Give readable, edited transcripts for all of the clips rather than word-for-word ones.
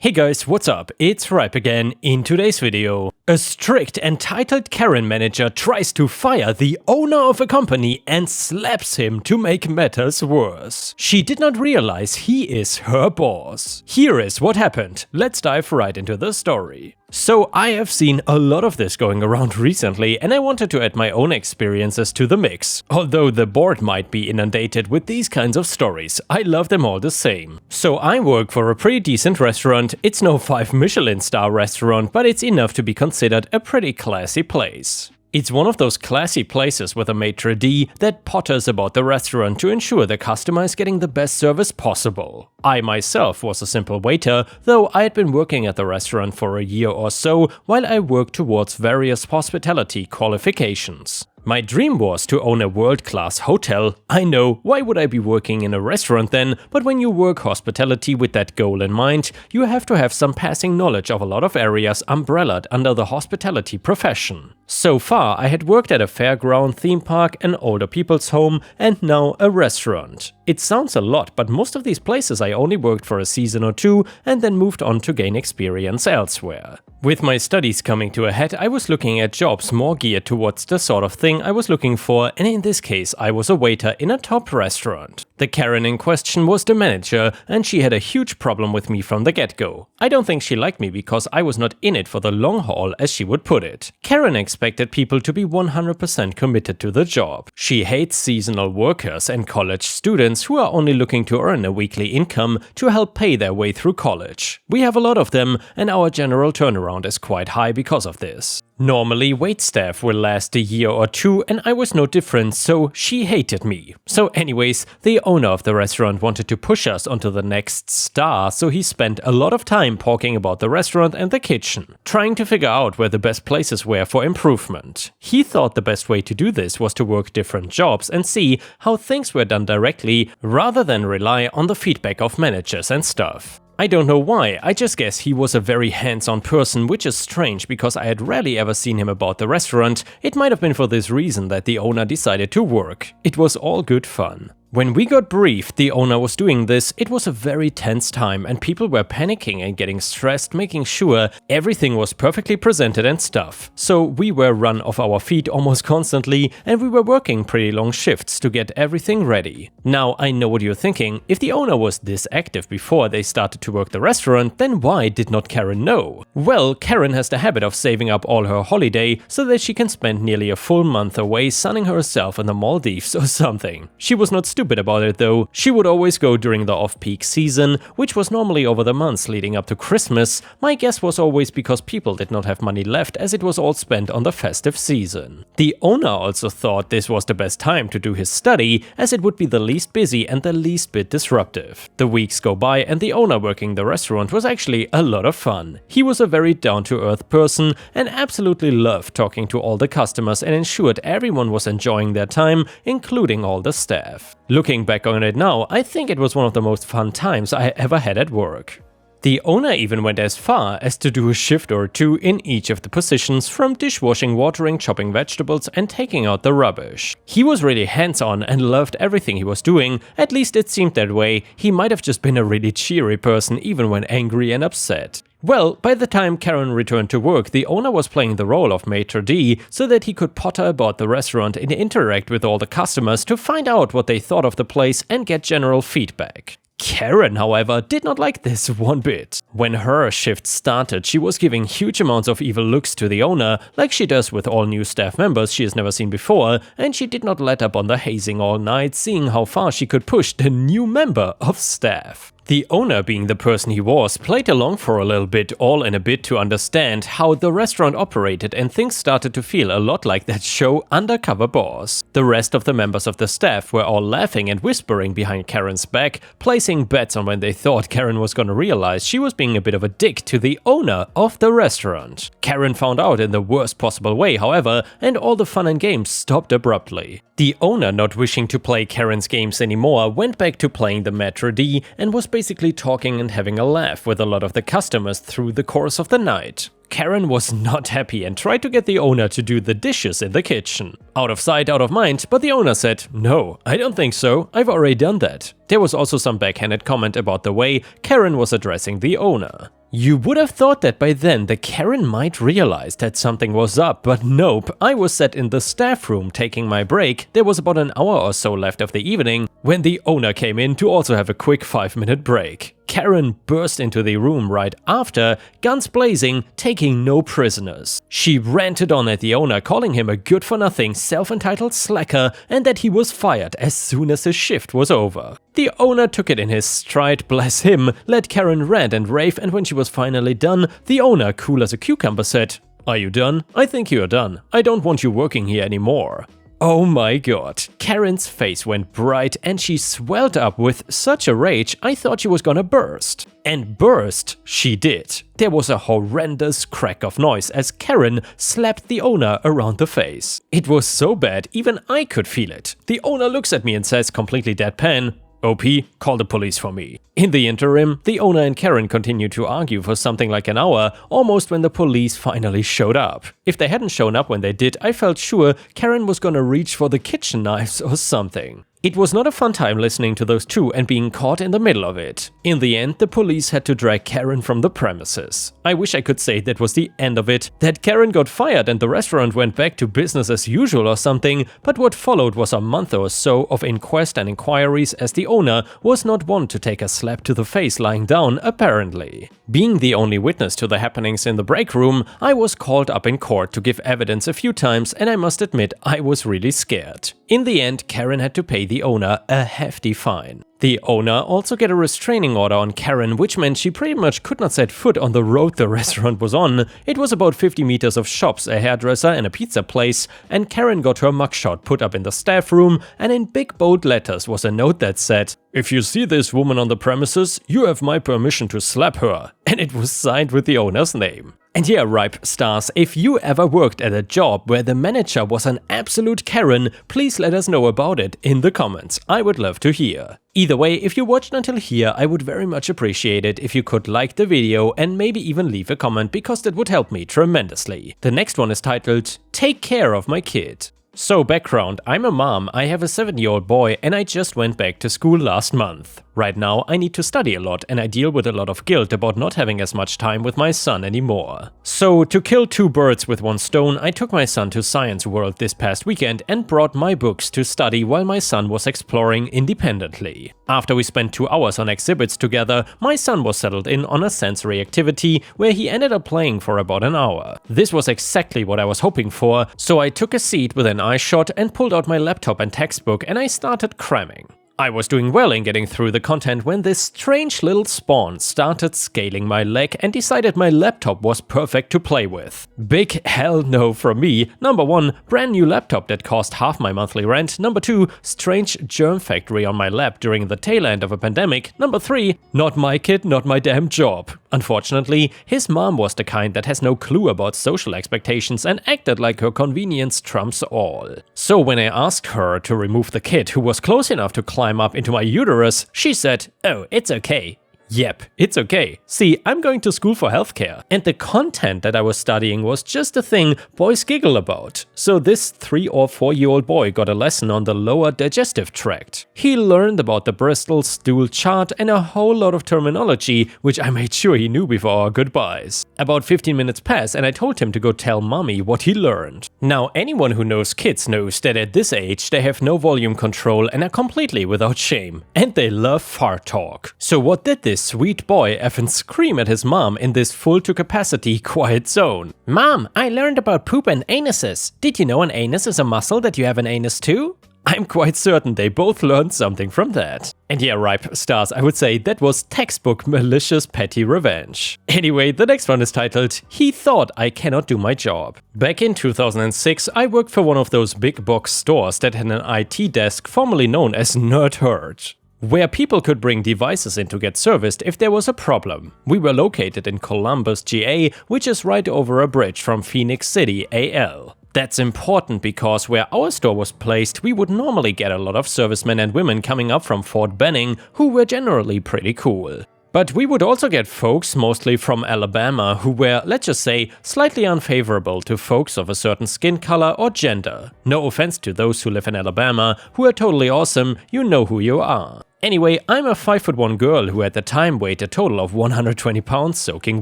Hey guys, what's up? It's Ripe again. In today's video, a strict entitled Karen manager tries to fire the owner of a company and slaps him to make matters worse. She did not realize he is her boss. Here is what happened. Let's dive right into the story. So I have seen a lot of this going around recently, and I wanted to add my own experiences to the mix. Although the board might be inundated with these kinds of stories, I love them all the same. So I work for a pretty decent restaurant. It's no 5 Michelin star restaurant, but it's enough to be considered a pretty classy place. It's one of those classy places with a maitre d' that potters about the restaurant to ensure the customer is getting the best service possible. I myself was a simple waiter, though I had been working at the restaurant for a year or so while I worked towards various hospitality qualifications. My dream was to own a world-class hotel. I know, why would I be working in a restaurant then? But when you work hospitality with that goal in mind, you have to have some passing knowledge of a lot of areas umbrellaed under the hospitality profession. So far, I had worked at a fairground, theme park, an older people's home, and now a restaurant. It sounds a lot, but most of these places I only worked for a season or two and then moved on to gain experience elsewhere. With my studies coming to a head, I was looking at jobs more geared towards the sort of thing I was looking for, and in this case I was a waiter in a top restaurant. The Karen in question was the manager, and she had a huge problem with me from the get-go. I don't think she liked me because I was not in it for the long haul, as she would put it. Karen expected people to be 100% committed to the job. She hates seasonal workers and college students who are only looking to earn a weekly income to help pay their way through college. We have a lot of them, and our general turnaround is quite high because of this. Normally, waitstaff will last a year or two, and I was no different, so she hated me. So anyways, the owner of the restaurant wanted to push us onto the next star, so he spent a lot of time talking about the restaurant and the kitchen, trying to figure out where the best places were for improvement. He thought the best way to do this was to work different jobs and see how things were done directly, rather than rely on the feedback of managers and stuff. I don't know why, I just guess he was a very hands-on person, which is strange because I had rarely ever seen him about the restaurant. It might have been for this reason that the owner decided to work. It was all good fun. When we got briefed the owner was doing this, it was a very tense time and people were panicking and getting stressed, making sure everything was perfectly presented and stuff. So we were run off our feet almost constantly and we were working pretty long shifts to get everything ready. Now I know what you're thinking, if the owner was this active before they started to work the restaurant, then why did not Karen know? Well, Karen has the habit of saving up all her holiday so that she can spend nearly a full month away sunning herself in the Maldives or something. She was not stupid about it though. She would always go during the off-peak season, which was normally over the months leading up to Christmas. My guess was always because people did not have money left as it was all spent on the festive season. The owner also thought this was the best time to do his study as it would be the least busy and the least bit disruptive. The weeks go by and the owner working the restaurant was actually a lot of fun. He was a very down-to-earth person and absolutely loved talking to all the customers and ensured everyone was enjoying their time, including all the staff. Looking back on it now, I think it was one of the most fun times I ever had at work. The owner even went as far as to do a shift or two in each of the positions, from dishwashing, watering, chopping vegetables and taking out the rubbish. He was really hands-on and loved everything he was doing, at least it seemed that way. He might have just been a really cheery person even when angry and upset. Well, by the time Karen returned to work, the owner was playing the role of maitre d' so that he could potter about the restaurant and interact with all the customers to find out what they thought of the place and get general feedback. Karen, however, did not like this one bit. When her shift started, she was giving huge amounts of evil looks to the owner, like she does with all new staff members she has never seen before, and she did not let up on the hazing all night, seeing how far she could push the new member of staff. The owner, being the person he was, played along for a little bit, all in a bit to understand how the restaurant operated, and things started to feel a lot like that show Undercover Boss. The rest of the members of the staff were all laughing and whispering behind Karen's back, placing bets on when they thought Karen was gonna realize she was being a bit of a dick to the owner of the restaurant. Karen found out in the worst possible way, however, and all the fun and games stopped abruptly. The owner, not wishing to play Karen's games anymore, went back to playing the maitre d' and was basically talking and having a laugh with a lot of the customers through the course of the night. Karen was not happy and tried to get the owner to do the dishes in the kitchen. Out of sight, out of mind, but the owner said, "No, I don't think so, I've already done that." There was also some backhanded comment about the way Karen was addressing the owner. You would have thought that by then the Karen might realize that something was up, but nope, I was sat in the staff room taking my break. There was about an hour or so left of the evening when the owner came in to also have a quick 5-minute break. Karen burst into the room right after, guns blazing, taking no prisoners. She ranted on at the owner, calling him a good-for-nothing, self-entitled slacker and that he was fired as soon as his shift was over. The owner took it in his stride, bless him, let Karen rant and rave, and when she was finally done, the owner, cool as a cucumber, said, "Are you done? I think you are done. I don't want you working here anymore." Oh my god, Karen's face went bright and she swelled up with such a rage I thought she was gonna burst. And burst she did. There was a horrendous crack of noise as Karen slapped the owner around the face. It was so bad even I could feel it. The owner looks at me and says completely deadpan, "OP, call the police for me." In the interim, the owner and Karen continued to argue for something like an hour, almost when the police finally showed up. If they hadn't shown up when they did, I felt sure Karen was gonna reach for the kitchen knives or something. It was not a fun time listening to those two and being caught in the middle of it. In the end, the police had to drag Karen from the premises. I wish I could say that was the end of it, that Karen got fired and the restaurant went back to business as usual or something, but what followed was a month or so of inquest and inquiries as the owner was not one to take a slap to the face lying down, apparently. Being the only witness to the happenings in the break room, I was called up in court to give evidence a few times and I must admit I was really scared. In the end, Karen had to pay the owner a hefty fine. The owner also got a restraining order on Karen, which meant she pretty much could not set foot on the road the restaurant was on. It was about 50 meters of shops, a hairdresser and a pizza place, and Karen got her mugshot put up in the staff room, and in big bold letters was a note that said, "If you see this woman on the premises, you have my permission to slap her," and it was signed with the owner's name. And yeah, Ripe Stars, if you ever worked at a job where the manager was an absolute Karen, please let us know about it in the comments. I would love to hear. Either way, if you watched until here, I would very much appreciate it if you could like the video and maybe even leave a comment, because that would help me tremendously. The next one is titled, "Take Care of My Kid." So background, I'm a mom, I have a 7-year-old boy and I just went back to school last month. Right now I need to study a lot and I deal with a lot of guilt about not having as much time with my son anymore. So to kill 2 birds with 1 stone, I took my son to Science World this past weekend and brought my books to study while my son was exploring independently. After we spent 2 hours on exhibits together, my son was settled in on a sensory activity where he ended up playing for about an hour. This was exactly what I was hoping for, so I took a seat with an eye shot and pulled out my laptop and textbook and I started cramming. I was doing well in getting through the content when this strange little spawn started scaling my leg and decided my laptop was perfect to play with. Big hell no from me. Number 1, brand new laptop that cost half my monthly rent. Number 2, strange germ factory on my lap during the tail end of a pandemic. Number 3, not my kid, not my damn job. Unfortunately, his mom was the kind that has no clue about social expectations and acted like her convenience trumps all. So when I asked her to remove the kid who was close enough to climb up into my uterus, she said, "Oh, it's okay." Yep, it's okay. See, I'm going to school for healthcare, and the content that I was studying was just a thing boys giggle about. So this 3 or 4-year-old boy got a lesson on the lower digestive tract. He learned about the Bristol stool chart and a whole lot of terminology, which I made sure he knew before our goodbyes. About 15 minutes passed and I told him to go tell mommy what he learned. Now, anyone who knows kids knows that at this age they have no volume control and are completely without shame. And they love fart talk. So what did this sweet boy effing scream at his mom in this full to capacity quiet zone? "Mom, I learned about poop and anuses. Did you know an anus is a muscle that you have an anus too?" I'm quite certain they both learned something from that. And yeah, Ripe Stars, I would say that was textbook malicious petty revenge. Anyway, the next one is titled, "He Thought I Cannot Do My Job." Back in 2006, I worked for one of those big box stores that had an IT desk formerly known as Nerd Herd, where people could bring devices in to get serviced if there was a problem. We were located in Columbus, GA, which is right over a bridge from Phoenix City, AL. That's important because where our store was placed, we would normally get a lot of servicemen and women coming up from Fort Benning who were generally pretty cool. But we would also get folks, mostly from Alabama, who were, let's just say, slightly unfavorable to folks of a certain skin color or gender. No offense to those who live in Alabama, who are totally awesome, you know who you are. Anyway, I'm a 5'1" girl who at the time weighed a total of 120 pounds soaking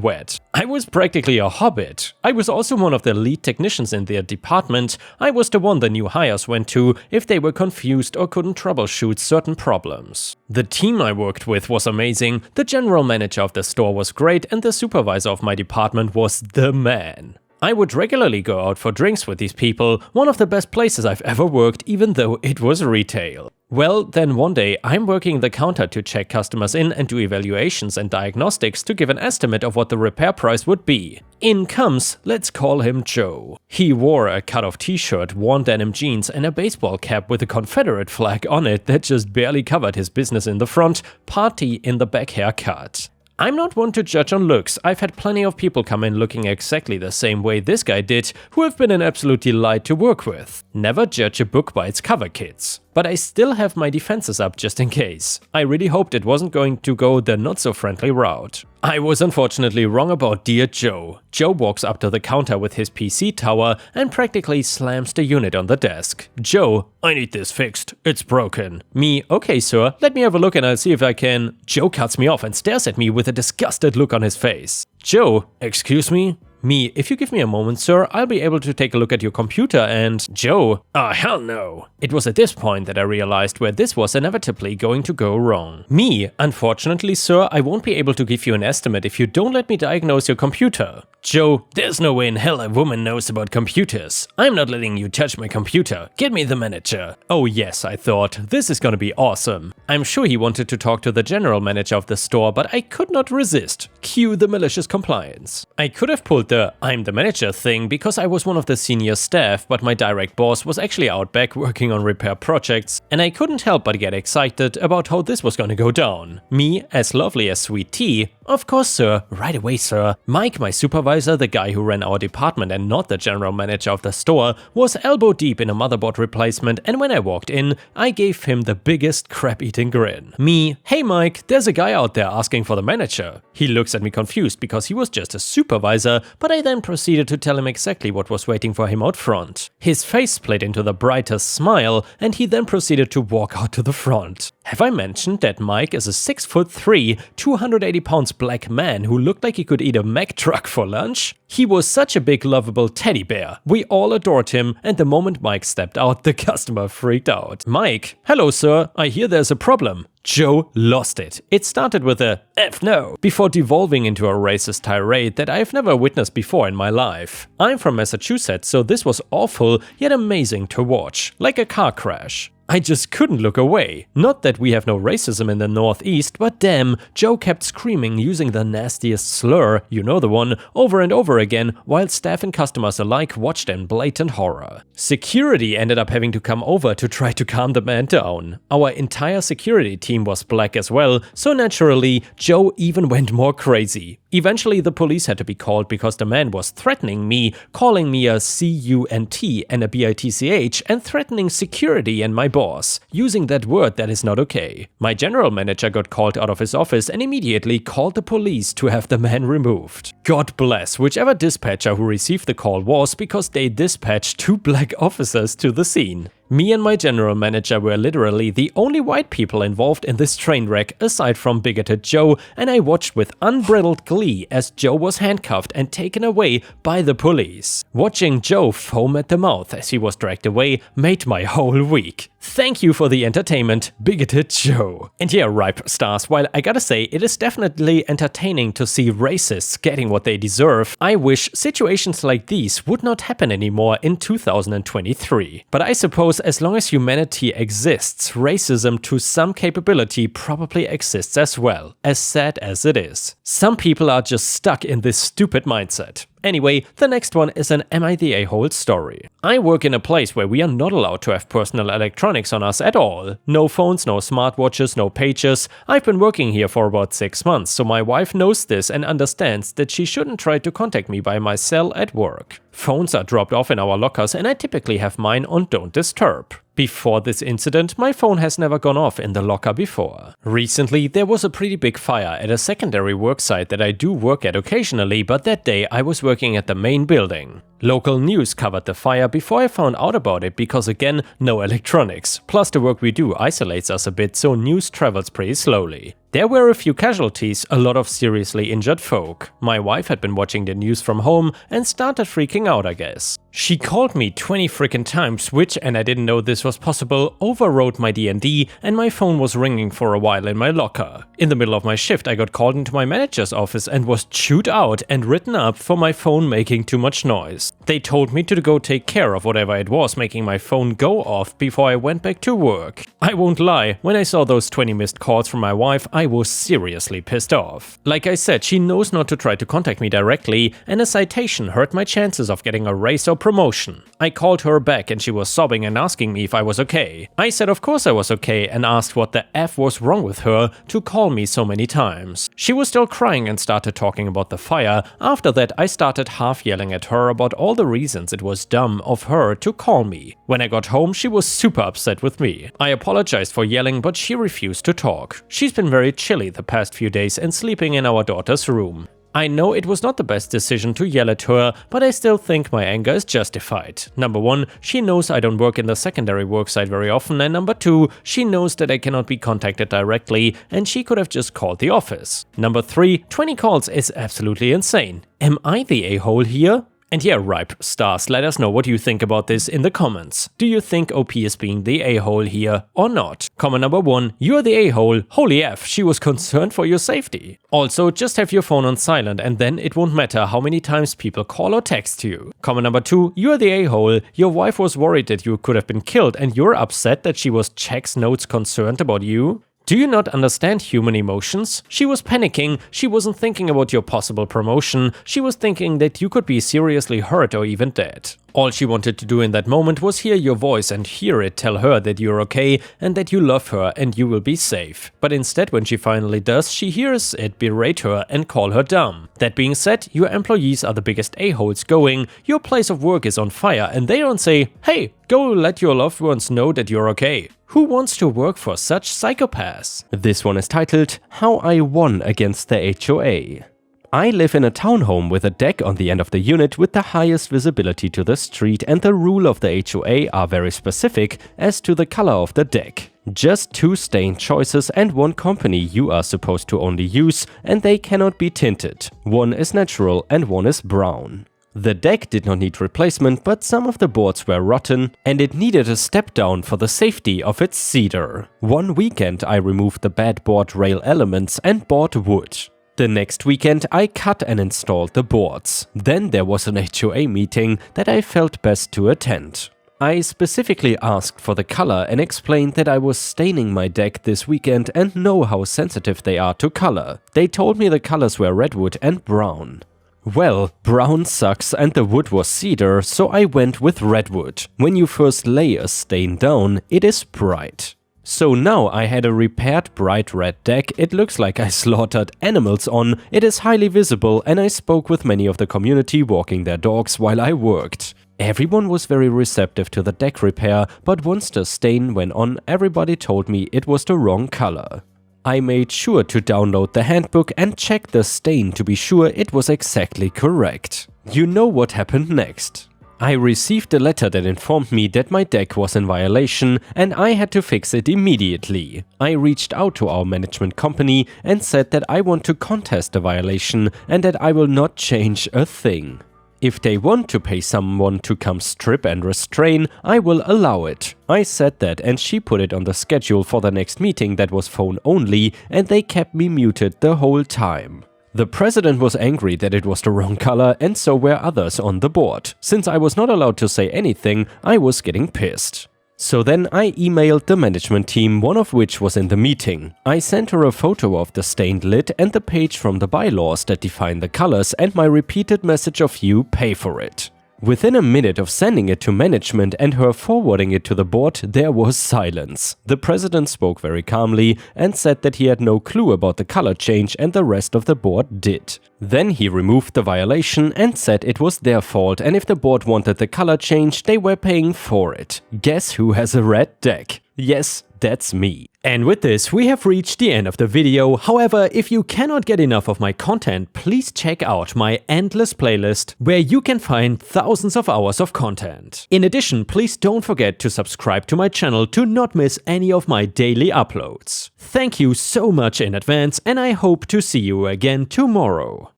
wet. I was practically a hobbit. I was also one of the lead technicians in their department. I was the one the new hires went to if they were confused or couldn't troubleshoot certain problems. The team I worked with was amazing, the general manager of the store was great, and the supervisor of my department was the man. I would regularly go out for drinks with these people, one of the best places I've ever worked, even though it was retail. Well, then one day I'm working the counter to check customers in and do evaluations and diagnostics to give an estimate of what the repair price would be. In comes, let's call him Joe. He wore a cut-off t-shirt, worn denim jeans and a baseball cap with a Confederate flag on it that just barely covered his business in the front, party in the back haircut. I'm not one to judge on looks. I've had plenty of people come in looking exactly the same way this guy did, who have been an absolute delight to work with. Never judge a book by its cover, kids. But I still have my defenses up just in case. I really hoped it wasn't going to go the not-so-friendly route. I was unfortunately wrong about dear Joe. Joe walks up to the counter with his PC tower and practically slams the unit on the desk. Joe, I need this fixed. It's broken. Me, okay sir, let me have a look and I'll see if I can. Joe cuts me off and stares at me with a disgusted look on his face. Joe, excuse me? Me, if you give me a moment, sir, I'll be able to take a look at your computer and… Joe, hell no. It was at this point that I realized where this was inevitably going to go wrong. Me, unfortunately, sir, I won't be able to give you an estimate if you don't let me diagnose your computer. Joe, there's no way in hell a woman knows about computers. I'm not letting you touch my computer. Get me the manager. Oh yes, I thought, this is gonna be awesome. I'm sure he wanted to talk to the general manager of the store, but I could not resist. Cue the malicious compliance. I could have pulled the I'm the manager thing because I was one of the senior staff, but my direct boss was actually out back working on repair projects, and I couldn't help but get excited about how this was gonna go down. Me, as lovely as sweet tea, of course sir, right away sir. Mike, my supervisor, the guy who ran our department and not the general manager of the store, was elbow deep in a motherboard replacement, and when I walked in, I gave him the biggest crap-eating grin. Me, hey Mike, there's a guy out there asking for the manager. He looks at me confused because he was just a supervisor, but I then proceeded to tell him exactly what was waiting for him out front. His face split into the brightest smile, and he then proceeded to walk out to the front. Have I mentioned that Mike is a 6'3", 280 pounds black man who looked like he could eat a Mack truck for lunch? He was such a big lovable teddy bear. We all adored him, and the moment Mike stepped out, the customer freaked out. Mike, hello sir, I hear there's a problem. Joe lost it. It started with a F no, before devolving into a racist tirade that I've never witnessed before in my life. I'm from Massachusetts, so this was awful yet amazing to watch, like a car crash. I just couldn't look away. Not that we have no racism in the Northeast, but damn, Joe kept screaming using the nastiest slur, you know the one, over and over again, while staff and customers alike watched in blatant horror. Security ended up having to come over to try to calm the man down. Our entire security team was black as well, so naturally, Joe even went more crazy. Eventually, the police had to be called because the man was threatening me, calling me a cunt and a bitch, and threatening security and my boss, using that word that is not okay. My general manager got called out of his office and immediately called the police to have the man removed. God bless whichever dispatcher who received the call was, because they dispatched 2 black officers to the scene. Me and my general manager were literally the only white people involved in this train wreck aside from bigoted Joe, and I watched with unbridled glee as Joe was handcuffed and taken away by the police. Watching Joe foam at the mouth as he was dragged away made my whole week. Thank you for the entertainment, bigoted Joe. And yeah, ripe stars, while I gotta say it is definitely entertaining to see racists getting what they deserve, I wish situations like these would not happen anymore in 2023. But I suppose as long as humanity exists, racism to some capability probably exists as well, as sad as it is. Some people are just stuck in this stupid mindset. Anyway, the next one is an Am I the A-hole story. I work in a place where we are not allowed to have personal electronics on us at all. No phones, no smartwatches, no pages. I've been working here for about 6 months, so my wife knows this and understands that she shouldn't try to contact me by my cell at work. Phones are dropped off in our lockers and I typically have mine on Don't Disturb. Before this incident, my phone has never gone off in the locker before. Recently, there was a pretty big fire at a secondary worksite that I do work at occasionally, but that day I was working at the main building. Local news covered the fire before I found out about it because again, no electronics. Plus the work we do isolates us a bit, so news travels pretty slowly. There were a few casualties, a lot of seriously injured folk. My wife had been watching the news from home and started freaking out, I guess. She called me 20 freaking times, which, and I didn't know this was possible, overrode my D&D and my phone was ringing for a while in my locker. In the middle of my shift, I got called into my manager's office and was chewed out and written up for my phone making too much noise. They told me to go take care of whatever it was making my phone go off before I went back to work. I won't lie, when I saw those 20 missed calls from my wife, I was seriously pissed off. Like I said, she knows not to try to contact me directly, and a citation hurt my chances of getting a raise or promotion. I called her back and she was sobbing and asking me if I was okay. I said of course I was okay and asked what the F was wrong with her to call me so many times. She was still crying and started talking about the fire. After that, I started half yelling at her about all the reasons it was dumb of her to call me. When I got home, she was super upset with me. I apologized for yelling, but she refused to talk. She's been very chilly the past few days and sleeping in our daughter's room. I know it was not the best decision to yell at her, but I still think my anger is justified. Number 1, she knows I don't work in the secondary worksite very often, and number 2, she knows that I cannot be contacted directly and she could have just called the office. Number 3, 20 calls is absolutely insane. Am I the a-hole here? And yeah, Ripe Stars, let us know what you think about this in the comments. Do you think OP is being the a-hole here or not? Comment number 1, you're the a-hole, holy F, she was concerned for your safety. Also, just have your phone on silent and then it won't matter how many times people call or text you. Comment number 2, you're the a-hole, your wife was worried that you could have been killed and you're upset that she was checks notes concerned about you? Do you not understand human emotions? She was panicking, she wasn't thinking about your possible promotion, she was thinking that you could be seriously hurt or even dead. All she wanted to do in that moment was hear your voice and hear it tell her that you're okay and that you love her and you will be safe. But instead, when she finally does, she hears it berate her and call her dumb. That being said, your employees are the biggest a-holes going, your place of work is on fire and they don't say, hey, go let your loved ones know that you're okay. Who wants to work for such psychopaths? This one is titled, How I Won Against the HOA. I live in a townhome with a deck on the end of the unit with the highest visibility to the street, and the rule of the HOA are very specific as to the color of the deck. Just 2 stain choices and 1 company you are supposed to only use, and they cannot be tinted. 1 is natural and 1 is brown. The deck did not need replacement, but some of the boards were rotten and it needed a step down for the safety of its cedar. One weekend I removed the bad board rail elements and bought wood. The next weekend I cut and installed the boards. Then there was an HOA meeting that I felt best to attend. I specifically asked for the color and explained that I was staining my deck this weekend and know how sensitive they are to color. They told me the colors were redwood and brown. Well, brown sucks and the wood was cedar, so I went with redwood. When you first lay a stain down, it is bright. So now I had a repaired bright red deck. It looks like I slaughtered animals on, it is highly visible, and I spoke with many of the community walking their dogs while I worked. Everyone was very receptive to the deck repair, but once the stain went on, everybody told me it was the wrong color. I made sure to download the handbook and check the stain to be sure it was exactly correct. You know what happened next. I received a letter that informed me that my deck was in violation and I had to fix it immediately. I reached out to our management company and said that I want to contest the violation and that I will not change a thing. If they want to pay someone to come strip and restrain, I will allow it. I said that and she put it on the schedule for the next meeting that was phone only, and they kept me muted the whole time. The president was angry that it was the wrong color, and so were others on the board. Since I was not allowed to say anything, I was getting pissed. So then I emailed the management team, one of which was in the meeting. I sent her a photo of the stained lid and the page from the bylaws that define the colors and my repeated message of you pay for it. Within a minute of sending it to management and her forwarding it to the board, there was silence. The president spoke very calmly and said that he had no clue about the color change and the rest of the board did. Then he removed the violation and said it was their fault, and if the board wanted the color change, they were paying for it. Guess who has a red deck? Yes, that's me. And with this, we have reached the end of the video. However, if you cannot get enough of my content, please check out my endless playlist, where you can find thousands of hours of content. In addition, please don't forget to subscribe to my channel to not miss any of my daily uploads. Thank you so much in advance, and I hope to see you again tomorrow.